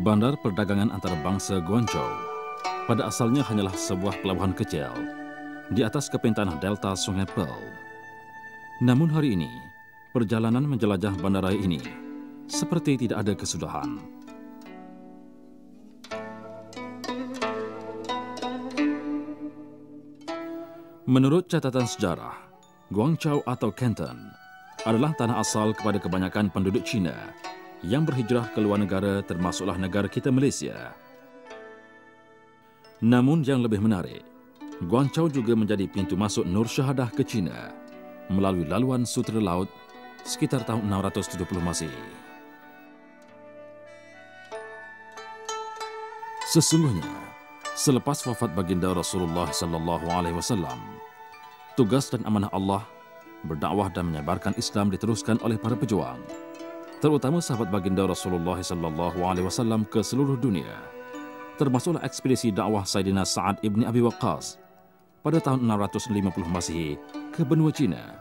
Bandar perdagangan antarabangsa Guangzhou pada asalnya hanyalah sebuah pelabuhan kecil di atas tepian tanah delta Sungai Pearl. Namun hari ini, perjalanan menjelajah bandaraya ini seperti tidak ada kesudahan. Menurut catatan sejarah, Guangzhou atau Canton adalah tanah asal kepada kebanyakan penduduk Cina yang berhijrah ke luar negara, termasuklah negara kita Malaysia. Namun yang lebih menarik, Guangzhou juga menjadi pintu masuk Nur Syahadah ke China melalui laluan Sutera Laut sekitar tahun 670 Masehi. Sesungguhnya, selepas wafat baginda Rasulullah SAW, tugas dan amanah Allah berdakwah dan menyebarkan Islam diteruskan oleh para pejuang, terutama sahabat baginda Rasulullah SAW ke seluruh dunia, termasuklah ekspedisi dakwah Sayyidina Sa'ad ibn Abi Waqqas pada tahun 650 Masehi ke benua Cina,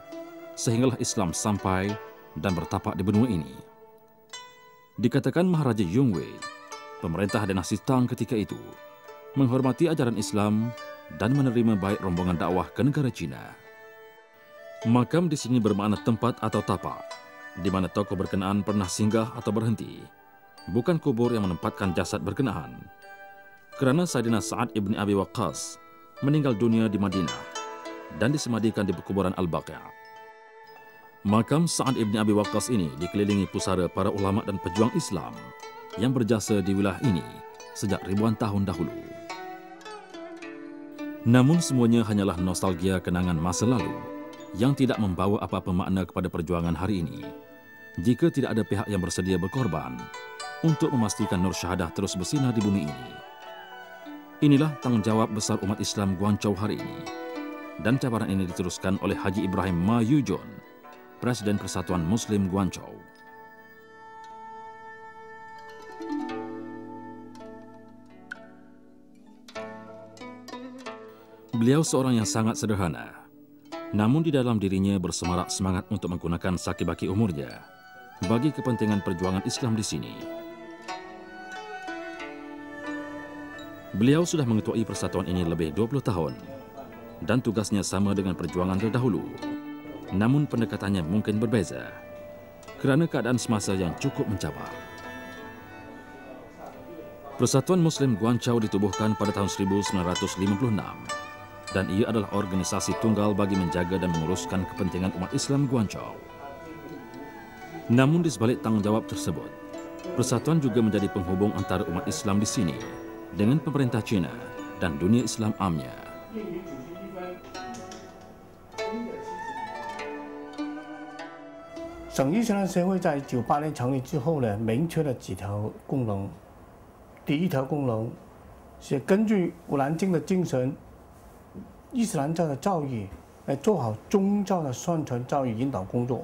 sehinggalah Islam sampai dan bertapak di benua ini. Dikatakan Maharaja Yongwei, pemerintah dinasti Tang ketika itu, menghormati ajaran Islam dan menerima baik rombongan dakwah ke negara Cina. Makam di sini bermakna tempat atau tapak, di mana tokoh berkenaan pernah singgah atau berhenti, bukan kubur yang menempatkan jasad berkenaan. Kerana Sayyidina Sa'ad ibn Abi Waqqas meninggal dunia di Madinah dan disemadikan di kuburan Al-Baqi'. Makam Sa'ad ibn Abi Waqqas ini dikelilingi pusara para ulama dan pejuang Islam yang berjasa di wilayah ini sejak ribuan tahun dahulu. Namun semuanya hanyalah nostalgia kenangan masa lalu yang tidak membawa apa-apa makna kepada perjuangan hari ini, jika tidak ada pihak yang bersedia berkorban untuk memastikan Nur Syahadah terus bersinar di bumi ini. Inilah tanggungjawab besar umat Islam Guangzhou hari ini, dan cabaran ini diteruskan oleh Haji Ibrahim Ma Yujun, Presiden Persatuan Muslim Guangzhou. Beliau seorang yang sangat sederhana, namun di dalam dirinya bersemarak semangat untuk menggunakan saki-baki umurnya bagi kepentingan perjuangan Islam di sini. Beliau sudah mengetuai persatuan ini lebih 20 tahun dan tugasnya sama dengan perjuangan terdahulu. Namun pendekatannya mungkin berbeza kerana keadaan semasa yang cukup mencabar. Persatuan Muslim Guangzhou ditubuhkan pada tahun 1956 dan ia adalah organisasi tunggal bagi menjaga dan menguruskan kepentingan umat Islam Guangzhou. Namun di sebalik tanggungjawab tersebut, persatuan juga menjadi penghubung antara umat Islam di sini dengan pemerintah China dan dunia Islam amnya.省伊斯兰协会在98年成立之后呢，明确了几条功能。第一条功能是根据《古兰经》的精神，伊斯兰教的教育来做好宗教的宣传教育引导工作，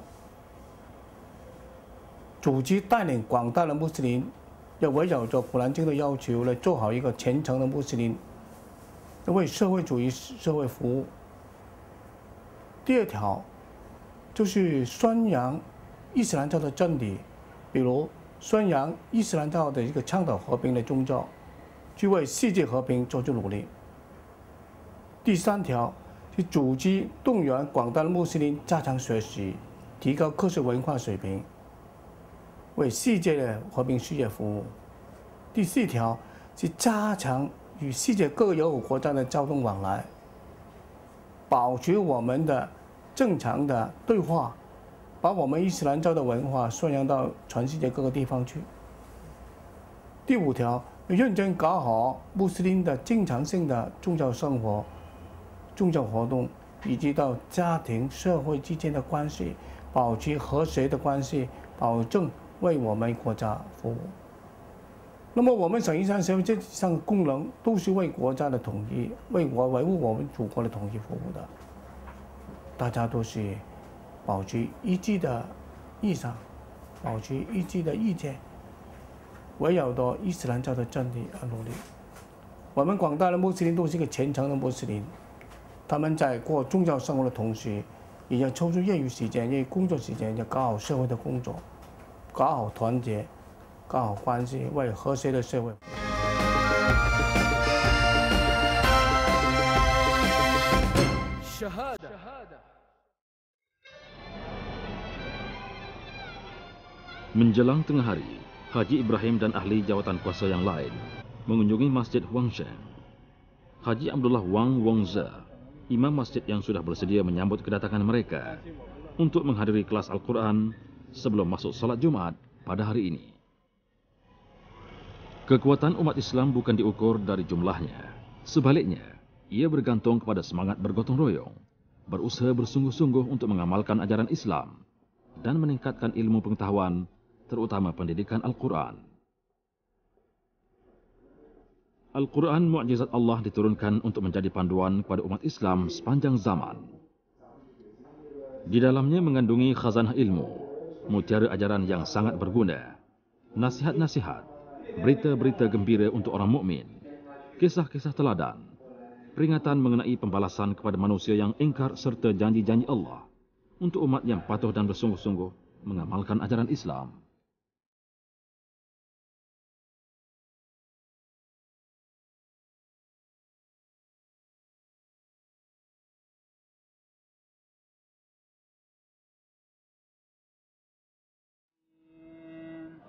组织带领广大的穆斯林，要围绕着《古兰经》的要求来做好一个虔诚的穆斯林，为社会主义社会服务。第二条就是宣扬伊斯兰教的真理，比如宣扬伊斯兰教的一个倡导和平的宗教，去为世界和平做出努力。第三条是组织动员广大的穆斯林加强学习，提高科学文化水平，为世界的和平事业服务。第四条是加强与世界各个友好国家的交通往来，保持我们的正常的对话，把我们伊斯兰教的文化宣扬到全世界各个地方去。第五条，认真搞好穆斯林的经常性的宗教生活、宗教活动，以及到家庭、社会之间的关系，保持和谐的关系，保证为我们国家服务。那么，我们省伊斯兰协会这几项功能都是为国家的统一、维护我们祖国的统一服务的。大家都是保持一致的意向，保持一致的意见，围绕着伊斯兰教的真理而努力。我们广大的穆斯林都是一个虔诚的穆斯林，他们在过宗教生活的同时，也要抽出业余时间、业余工作时间，要搞好社会的工作，搞好团结，搞好关系，为和谐的社会。Menjelang tengah hari, Haji Ibrahim dan ahli jawatan kuasa yang lain mengunjungi Masjid Huangshan. Haji Abdullah Wang Wongze, imam masjid yang sudah bersedia menyambut kedatangan mereka untuk menghadiri kelas Al-Quran sebelum masuk salat Jumat pada hari ini. Kekuatan umat Islam bukan diukur dari jumlahnya. Sebaliknya, ia bergantung kepada semangat bergotong royong, berusaha bersungguh-sungguh untuk mengamalkan ajaran Islam dan meningkatkan ilmu pengetahuan, terutama pendidikan Al-Quran. Al-Quran mukjizat Allah diturunkan untuk menjadi panduan kepada umat Islam sepanjang zaman. Di dalamnya mengandungi khazanah ilmu, mutiara ajaran yang sangat berguna, nasihat-nasihat, berita-berita gembira untuk orang mukmin, kisah-kisah teladan, peringatan mengenai pembalasan kepada manusia yang ingkar serta janji-janji Allah untuk umat yang patuh dan bersungguh-sungguh mengamalkan ajaran Islam.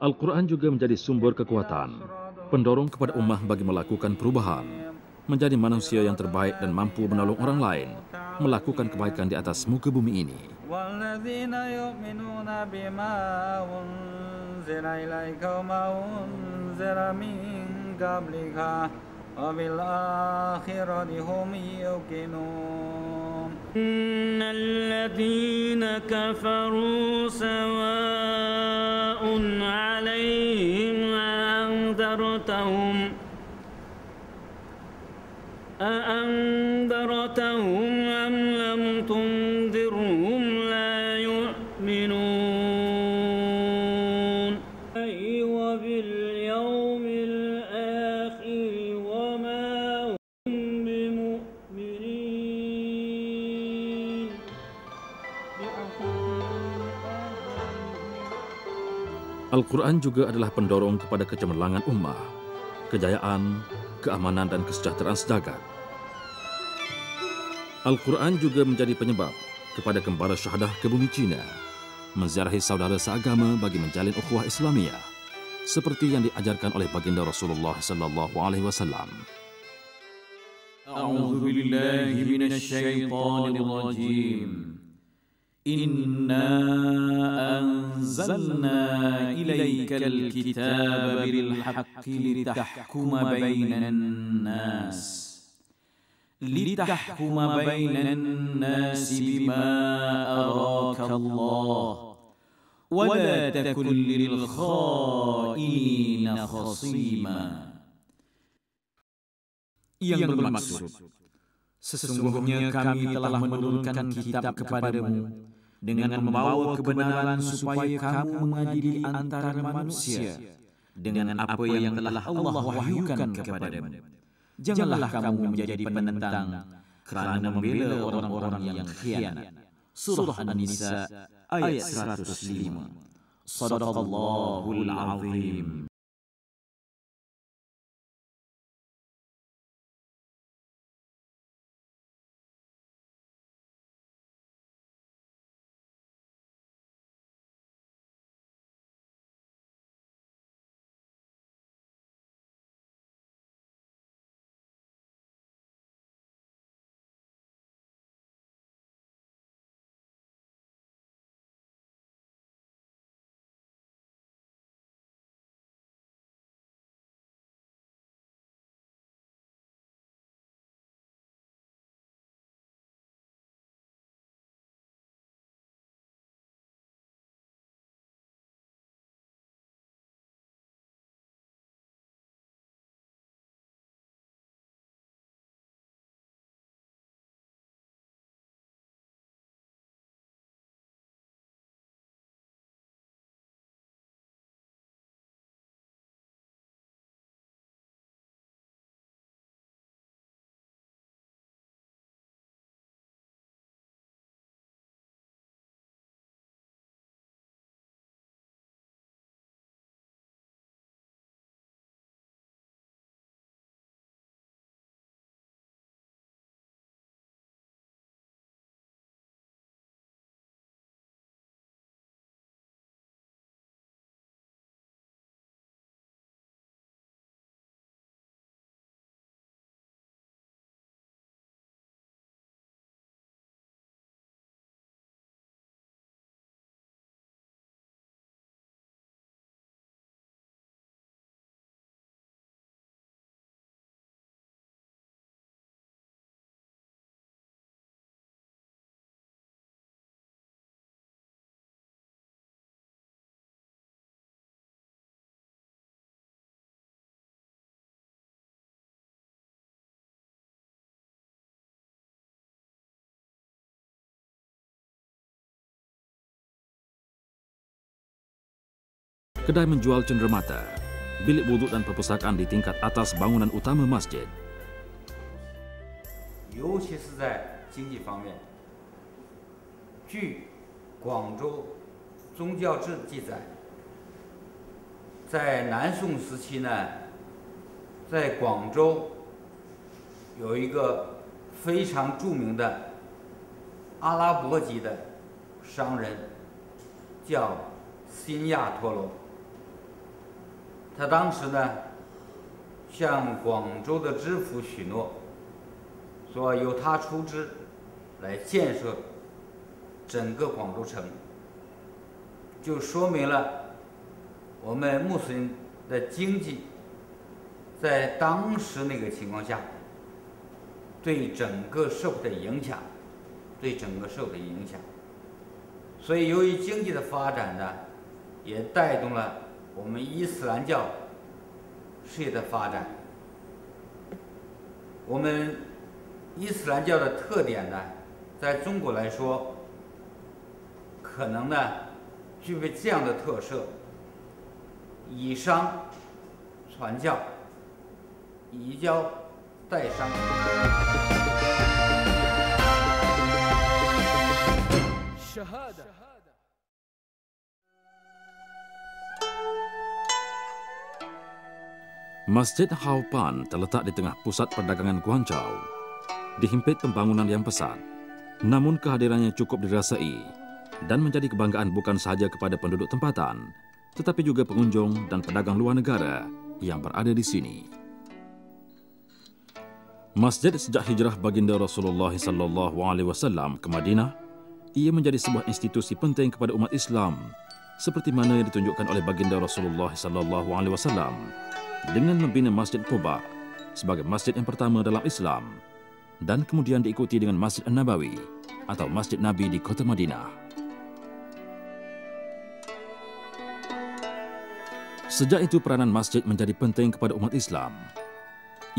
Al-Quran juga menjadi sumber kekuatan, pendorong kepada ummah bagi melakukan perubahan, menjadi manusia yang terbaik dan mampu menolong orang lain, melakukan kebaikan di atas muka bumi ini. إن الذين كفروا سواء عليهم أأنذرتهم أم لم تنذرهم لا يؤمنون وباليوم الآخر وما هم بمؤمنين. Al-Quran juga adalah pendorong kepada kecemerlangan ummah, kejayaan, keamanan dan kesejahteraan sejagat. Al-Quran juga menjadi penyebab kepada kembara syahadah ke bumi Cina, menziarahi saudara seagama bagi menjalin ukhuwah Islamiyah, seperti yang diajarkan oleh baginda Rasulullah sallallahu alaihi wasallam. A'udzu billahi minasy syaithanir rajim. Inna anzalna ilaikal kitaba bil haqqi litahkuma bainan nas. لتحكم بين الناس بما أراك الله ولا تكن للخائنين خصيما. Yang bermaksud, sesungguhnya kami telah menurunkan kitab kepadamu dengan membawa kebenaran supaya kamu mengadili antara manusia dengan apa yang telah Allah wahyukan kepadamu. Janganlah kamu menjadi penentang kerana membela orang-orang yang khianat. Surah An-Nisa ayat 105. Shadaqallahul Azim. kedai menjual cenderamata, bilik wuduk dan perpustakaan di tingkat atas bangunan utama masjid. 尤其是在经济方面，据广州宗教志记载，在南宋时期呢，在广州有一个非常著名的阿拉伯籍的商人，叫辛亚托罗。他当时呢，向广州的知府许诺，说由他出资来建设整个广州城，就说明了我们穆斯林的经济在当时那个情况下对整个社会的影响，所以由于经济的发展呢，也带动了我们伊斯兰教事业的发展。我们伊斯兰教的特点呢，在中国来说，可能呢具备这样的特色：以商传教，以教代商。Masjid Haupan terletak di tengah pusat perdagangan Guangzhou. Dihimpit pembangunan yang pesat, namun kehadirannya cukup dirasai dan menjadi kebanggaan bukan sahaja kepada penduduk tempatan, tetapi juga pengunjung dan pedagang luar negara yang berada di sini. Masjid sejak hijrah baginda Rasulullah SAW ke Madinah, ia menjadi sebuah institusi penting kepada umat Islam, seperti mana yang ditunjukkan oleh baginda Rasulullah SAW dengan membina Masjid Quba sebagai masjid yang pertama dalam Islam dan kemudian diikuti dengan Masjid An-Nabawi atau Masjid Nabi di kota Madinah. Sejak itu peranan masjid menjadi penting kepada umat Islam.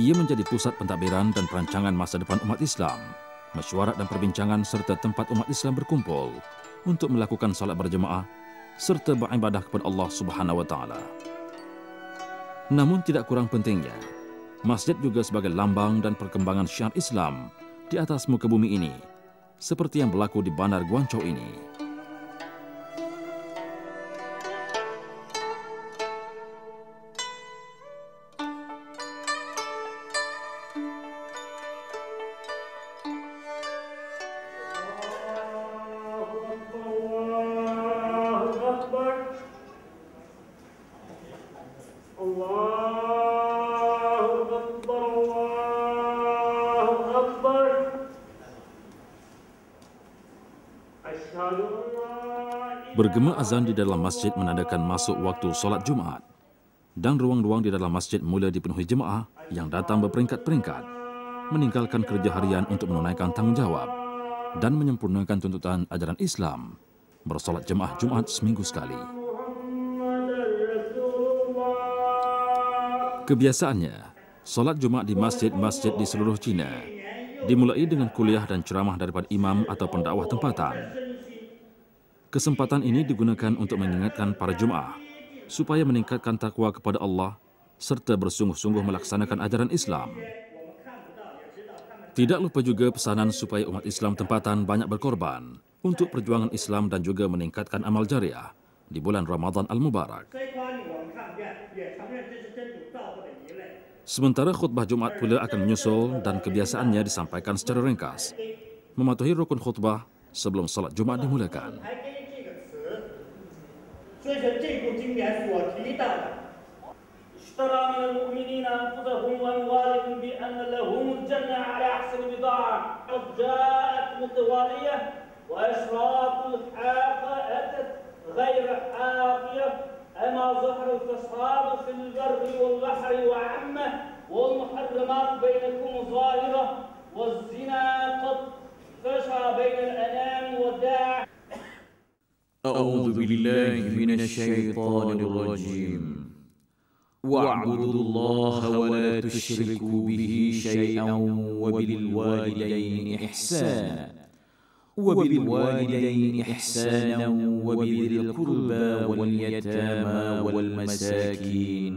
Ia menjadi pusat pentadbiran dan perancangan masa depan umat Islam, mesyuarat dan perbincangan serta tempat umat Islam berkumpul untuk melakukan salat berjemaah serta beribadah kepada Allah Subhanahu wa taala. Namun tidak kurang pentingnya, masjid juga sebagai lambang dan perkembangan syiar Islam di atas muka bumi ini, seperti yang berlaku di Bandar Guangzhou ini. Bergema azan di dalam masjid menandakan masuk waktu solat Jumaat dan ruang-ruang di dalam masjid mula dipenuhi jemaah yang datang berperingkat-peringkat, meninggalkan kerja harian untuk menunaikan tanggungjawab dan menyempurnakan tuntutan ajaran Islam, bersolat jemaah Jumaat seminggu sekali. Kebiasaannya, solat Jumaat di masjid-masjid di seluruh China dimulai dengan kuliah dan ceramah daripada imam atau pendakwah tempatan. Kesempatan ini digunakan untuk mengingatkan para jemaah supaya meningkatkan takwa kepada Allah serta bersungguh-sungguh melaksanakan ajaran Islam. Tidak lupa juga pesanan supaya umat Islam tempatan banyak berkorban untuk perjuangan Islam dan juga meningkatkan amal jariah di bulan Ramadan Al-Mubarak. Sementara khutbah Jumaat pula akan menyusul dan kebiasaannya disampaikan secara ringkas, mematuhi rukun khutbah sebelum salat Jumaat dimulakan. 遵循这部经典所提到的 اشترى من المؤمنين أنفسهم وأموالهم بأن لهم الجنة على أحسن بضاعة قد جاءت متوالية وأشراط الحاقة أتت غير حافية أما ظهر الفساد في البر والبحر وعمه والمحرمات بينكم ظاهرة والزنا قد فشى بين الأنام والداع. أعوذ بالله من الشيطان الرجيم واعبدوا الله ولا تشركوا به شيئا وبالوالدين إحسانا وبالوالدين إحسانا وبذي القربى واليتامى والمساكين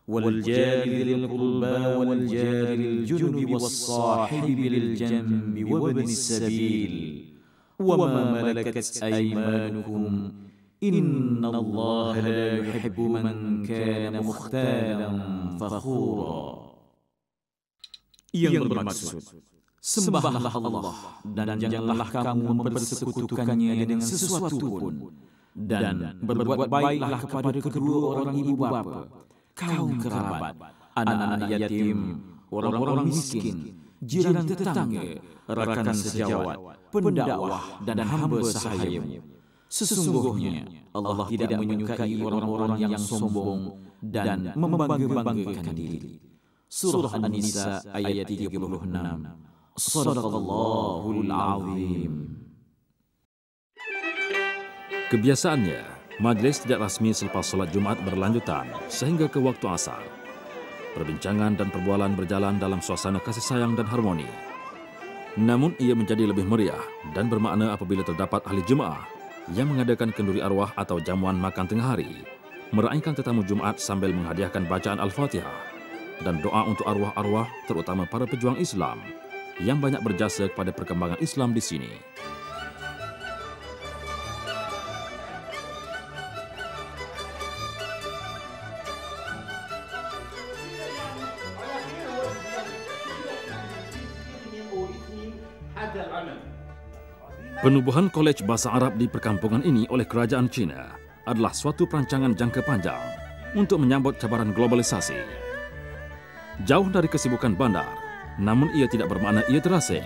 والجار ذي القربى والجار الجنب والصاحب بالجنب وابن السبيل وما ملكت أيمانكم إن الله لا يحب من كان مختالا فخورا. Yang bermaksud, sembahlah Allah dan janganlah kamu mempersekutukannya dengan sesuatu pun, dan berbuat baiklah kepada kedua orang ibu bapa, kaum kerabat, anak-anak yatim, orang-orang miskin, jiran tetangga, rakan sejawat, pendakwah dan hamba sahayamu. Sesungguhnya Allah tidak menyukai orang-orang yang sombong dan membangga-banggakan diri. Surah An-Nisa ayat 36. Shadaqallahul Azim. Kebiasaannya, majlis tidak rasmi selepas solat Jumat berlanjutan sehingga ke waktu asar. Perbincangan dan perbualan berjalan dalam suasana kasih sayang dan harmoni. Namun ia menjadi lebih meriah dan bermakna apabila terdapat ahli jemaah yang mengadakan kenduri arwah atau jamuan makan tengah hari, meraihkan tetamu Jumat sambil menghadiahkan bacaan Al-Fatihah dan doa untuk arwah-arwah terutama para pejuang Islam yang banyak berjasa kepada perkembangan Islam di sini. Penubuhan Kolej Bahasa Arab di perkampungan ini oleh kerajaan China adalah suatu perancangan jangka panjang untuk menyambut cabaran globalisasi. Jauh dari kesibukan bandar, namun ia tidak bermakna ia terasing.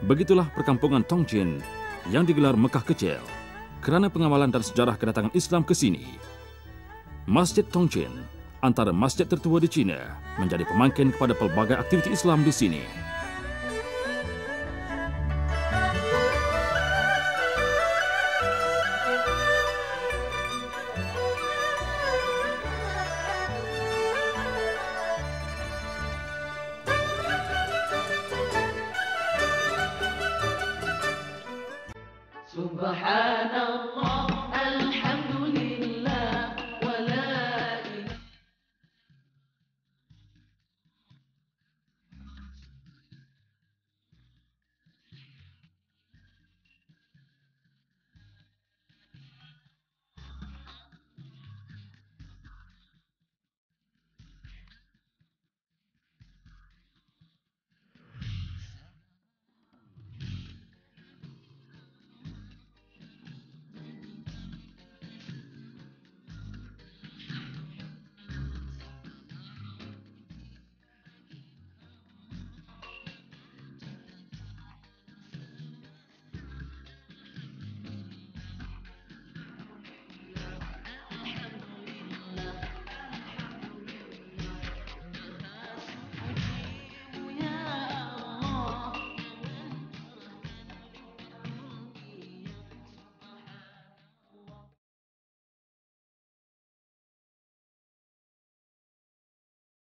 Begitulah perkampungan Tongchin yang digelar Mekah Kecil kerana pengawalan dan sejarah kedatangan Islam ke sini. Masjid Tongchin, antara masjid tertua di China, menjadi pemangkin kepada pelbagai aktiviti Islam di sini. Subhanallah.